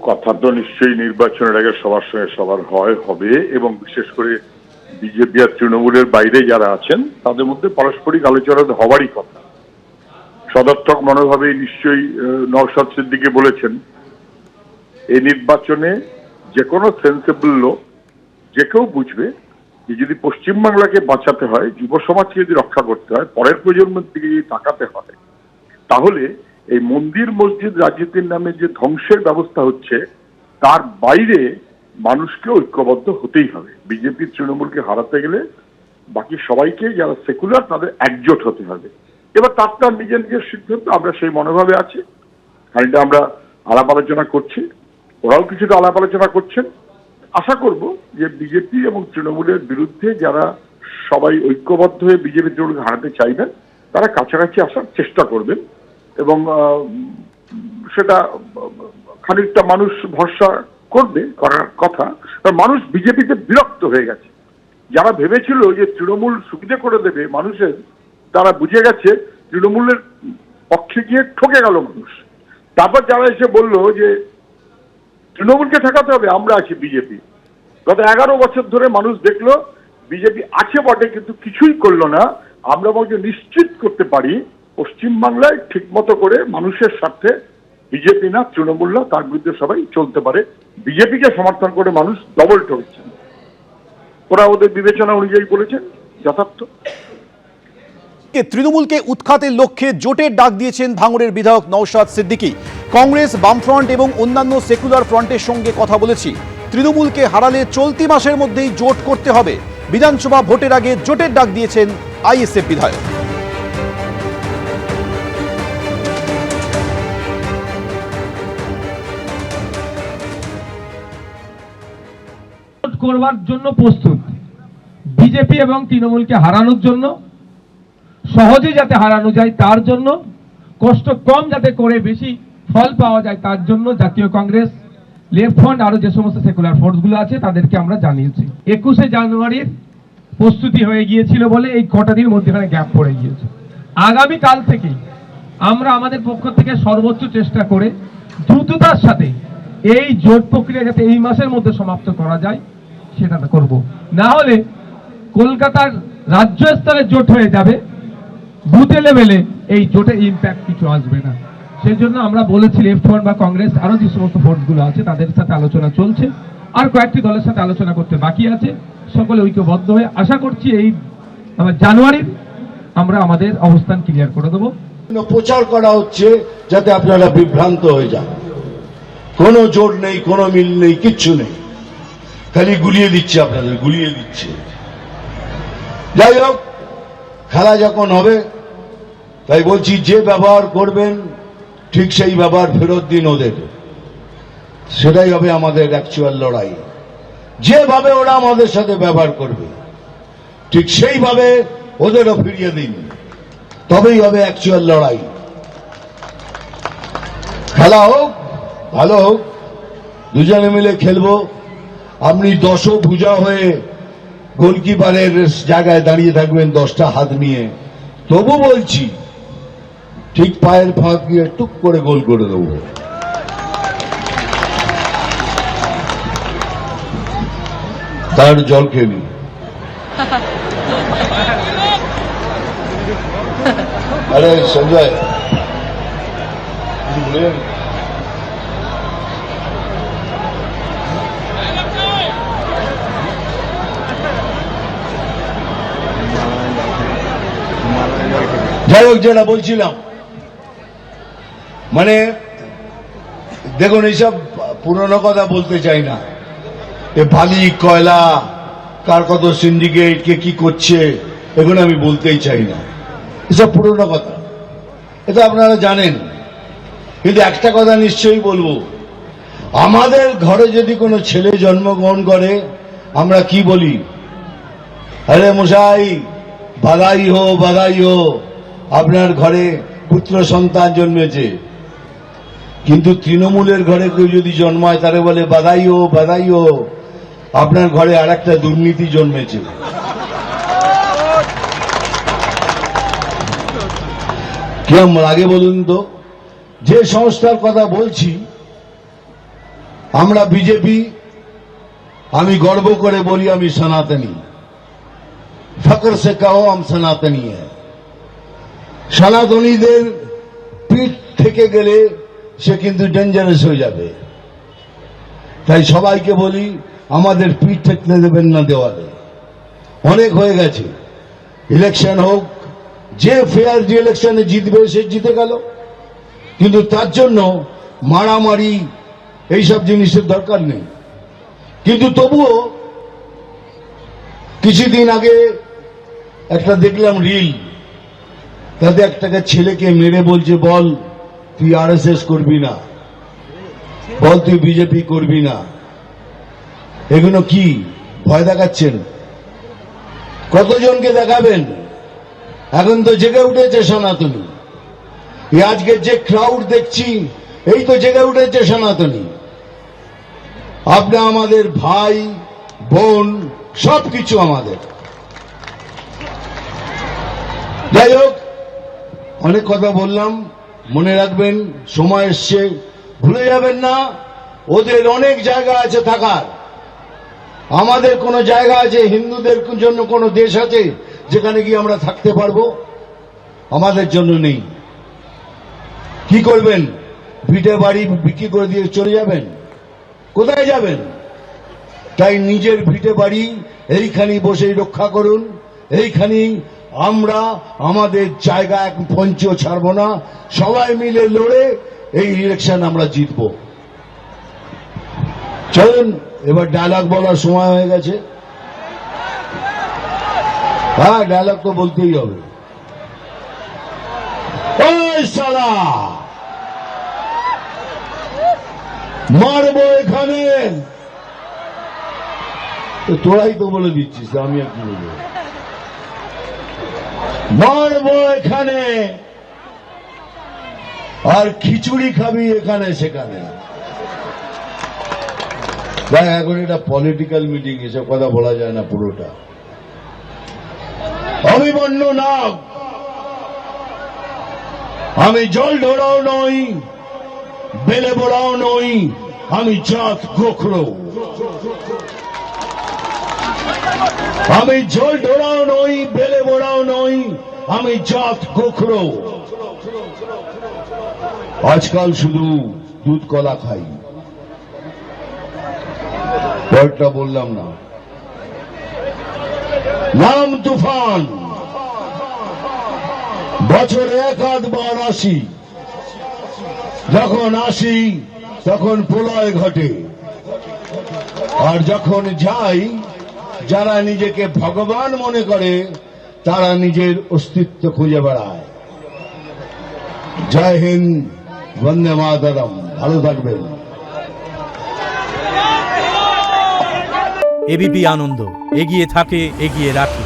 কথা তো নিশ্চয়ই নির্বাচনের আগে সবার সঙ্গে সবার হবে এবং বিশেষ করে বিজেপি আর তৃণমূলের বাইরে যারা আছেন তাদের মধ্যে পারস্পরিক আলোচনা হওয়ারই কথা। সদর্থক মনোভাবে নিশ্চয়ই নওশাদ সিদ্দিকী বলেছেন এই নির্বাচনে যে কোনো সেন্সেবল লোক যে কেউ বুঝবে যে যদি পশ্চিমবাংলাকে বাঁচাতে হয়, যুব সমাজকে যদি রক্ষা করতে হয়, পরের প্রজন্মের দিকে যদি তাকাতে হয়, তাহলে এই মন্দির মসজিদ রাজনীতির নামে যে ধ্বংসের ব্যবস্থা হচ্ছে তার বাইরে মানুষকে ঐক্যবদ্ধ হতেই হবে। বিজেপি তৃণমূলকে হারাতে গেলে বাকি সবাইকে যারা সেকুলার তাদের একজোট হতে হবে। এবার তার নিজের নিজের সিদ্ধান্ত, আমরা সেই মনোভাবে আছি। খানিকটা আমরা আলাপ আলোচনা করছি, ওরাও কিছুটা আলাপ আলোচনা করছেন। আশা করব যে বিজেপি এবং তৃণমূলের বিরুদ্ধে যারা সবাই ঐক্যবদ্ধ হয়ে বিজেপি তৃণমূলকে হারাতে চাইবেন তারা কাছাকাছি আসার চেষ্টা করবেন এবং সেটা খানিকটা মানুষ ভরসা করবে, করার কথা। মানুষ বিজেপিতে বিরক্ত হয়ে গেছে। যারা ভেবেছিল যে তৃণমূল সুবিধা করে দেবে মানুষের, তারা বুঝে গেছে তৃণমূলের পক্ষে গিয়ে ঠকে গেল মানুষ। তারপর যারা এসে বলল যে তৃণমূলকে ঠেকাতে হবে, আমরা আছি বিজেপি। গত 11 বছর ধরে মানুষ দেখলো বিজেপি আছে বটে কিন্তু কিছুই করলো না। আমরা বলতে নিশ্চিত করতে পারি পশ্চিমবাংলায় ঠিকমতো করে মানুষের স্বার্থে বিজেপি না তৃণমূল না তার বিরুদ্ধে সবাই চলতে পারে। বিজেপিকে সমর্থন করে মানুষ ডবল ঠকছেন। ওরা ওদের বিবেচনা অনুযায়ী বলেছেন, যথার্থ। তৃণমূলকে উৎখাতের লক্ষ্যে জোটের ডাক দিয়েছেন ভাঙড়ের বিধায়ক নওশাদ সিদ্দিকী। কংগ্রেস, বামফ্রন্ট এবং অন্যান্য সেকুলার ফ্রন্টের সঙ্গে কথা বলেছি। তৃণমূলকে হারালে চলতি মাসের মধ্যেই জোট করতে হবে। বিধানসভা ভোটের আগে জোটের ডাক দিয়েছেন আইএসএফ বিধায়ক। করবার জন্য প্রস্তুত। বিজেপি এবং তৃণমূলকে হারানোর জন্য, সহজে যাতে হারানো যায় তার জন্য, কষ্ট কম যাতে করে বেশি ফল পাওয়া যায় তার জন্য জাতীয় কংগ্রেস, লেফট ফ্রন্ট আরো যে সমস্ত সেকুলার ফোর্সগুলো আছে তাদেরকে আমরা জানিয়েছি। 21শে জানুয়ারির প্রস্তুতি হয়ে গিয়েছিল বলে এই কটা দিনের মধ্যখানে গ্যাপ পড়ে গিয়েছে। আগামী কাল থেকে আমরা আমাদের পক্ষ থেকে সর্বোচ্চ চেষ্টা করে দ্রুততার সাথে এই জোট প্রক্রিয়া যাতে এই মাসের মধ্যে সমাপ্ত করা যায় সেটা করব। না হলে কলকাতার রাজ্য স্তরে জোট হয়ে যাবে, বুথে লেভেলে এই জোটের ইম্প্যাক্ট কিছু আসবে না। সেই জন্য আমরা বলেছি লেফট ফ্রন্ট বা কংগ্রেস আরো যে সমস্ত ফোর্সগুলো আছে তাদের সাথে আলোচনা চলছে, আর কয়েকটি দলের সাথে আলোচনা করতে বাকি আছে। সকলে ঐক্যবদ্ধ হয়ে আশা করছি এই জানুয়ারির আমরা আমাদের অবস্থান ক্লিয়ার করে দেবো। প্রচার করা হচ্ছে যাতে আপনারা বিভ্রান্ত হয়ে যান। কোনো জোট নেই, কোনো মিল নেই, কিচ্ছু নেই, খালি গুলিয়ে দিচ্ছে, আপনাদের গুলিয়ে দিচ্ছে। যাই হোক, খেলা যখন হবে তাই বলছি যে ব্যবহার করবেন ঠিক সেই ব্যবহার ফেরত দিন ওদের। সেটাই হবে আমাদের অ্যাকচুয়াল লড়াই। যেভাবে ওরা আমাদের সাথে ব্যবহার করবে ঠিক সেইভাবে ওদেরও ফিরিয়ে দিন, তবেই হবে অ্যাকচুয়াল লড়াই। খেলা হোক, ভালো হোক, দুজনে মিলে খেলবো। আপনি 10 ভুজা হয়ে গোলকিপারের জায়গায় দাঁড়িয়ে থাকবেন 10টা হাত নিয়ে, তবু বলছি ঠিক পায়ের ফাঁক দিয়ে টুক করে গোল করে দেবো। তার জল খেয়ে নি। আরে সঞ্জয়, যাই হোক, যেটা বলছিলাম, মানে দেখুন, এইসব পুরনো কথা বলতে চাই না। এ বালি কয়লা কার কত সিন্ডিকেট কে কি করছে এগুলো আমি বলতেই চাই না। এসব পুরনো কথা, এটা আপনারা জানেন। কিন্তু একটা কথা নিশ্চয়ই বলবো, আমাদের ঘরে যদি কোনো ছেলে জন্মগ্রহণ করে আমরা কি বলি? আরে মশাই, বাধাই হো, বাধাই হো, আপনার ঘরে পুত্র সন্তান জন্মেছে। কিন্তু তৃণমূলের ঘরে কেউ যদি জন্মায় তারে বলে বাধাই হো, বাধাই হো, আপনার ঘরে আর একটা দুর্নীতি জন্মেছে। কেমন লাগে বলুন তো? যে সংস্থার কথা বলছি আমরা বিজেপি, আমি গর্ব করে বলি আমি সনাতনী, ফকর সে কहो हम সনাতনী হ্যায়। সনাতনীদের পিঠ থেকে গেলে সে কিন্তু ডেঞ্জারাস হয়ে যাবে। তাই সবাইকে বলি আমাদের পিঠ ঠেকতে দেবেন না দেওয়ালে। অনেক হয়ে গেছে, ইলেকশন হোক, যে ফেয়ার যে ইলেকশনে জিতবে সে জিতে গেল, কিন্তু তার জন্য মারামারি এইসব জিনিসের দরকার নেই। কিন্তু তবুও কিছুদিন আগে একটা দেখলাম রিল, তাতে একটা ছেলেকে মেরে বলছে বল তুই আরএসএস করবি না, বল তুই বিজেপি করবি না। এগুলো কি ভয় দেখাচ্ছেন? কতজনকে দেখাবেন? এখন তো জেগে উঠেছে সনাতনী। এই আজকে যে ক্রাউড দেখছি, এই তো জেগে উঠেছে সনাতনী। আপনি আমাদের ভাই বোন সবকিছু আমাদের। যাই হোক, অনেক কথা বললাম, মনে রাখবেন সময় এসছে, ভুলে যাবেন না ওদের অনেক জায়গা আছে থাকার। আমাদের কোন জায়গা আছে, হিন্দুদের জন্য কোন দেশ আছে যেখানে গিয়ে আমরা থাকতে পারবো? আমাদের জন্য নেই। কি করবেন? ভিটে বাড়ি বিক্রি করে দিয়ে চলে যাবেন? কোথায় যাবেন? তাই নিজের ভিটে বাড়ি এইখানে বসেই রক্ষা করুন। এইখানে আমরা আমাদের জায়গা এক পঞ্চ ছাড়ব না, সবাই মিলে লড়ে এই ইলেকশন আমরা জিতব। চলুন এবার ডায়লগ বলার সময় হয়ে গেছে। হ্যাঁ, ডায়লগ তো বলতেই হবে। ওই শালা মারবো এখানে, তোরাই তো বলে দিচ্ছিস, আমি আর কি বলবো। মারবো এখানে আর খিচুড়ি খাবি এখানে সেখানে। দেখ, এখন এটা পলিটিক্যাল মিটিং, এসব কথা বলা যায় না পুরোটা। অভিমন্যু নাগ, আমি জল ঢোড়াও নই, বেলে বড়াও নই, আমি জাত গোখরো। আমি জল ঢোড়াও নই, বেলে বড়াও নই, আমি জাত গোখরো। আজকাল শুধু দুধ কলা খাই। পরেরটা বললাম না। নাম তুফান, বছরে এক আধবার আসি, যখন আসি তখন প্রলয় ঘটে, আর যখন যাই যারা নিজেকে ভগবান মনে করে তারা নিজের অস্তিত্ব খুঁজে বেড়ায়। জয় হিন্দ, বন্দে মাতরম। ভালো থাকবেন। এবিপি আনন্দ, এগিয়ে থাকে, এগিয়ে রাখে।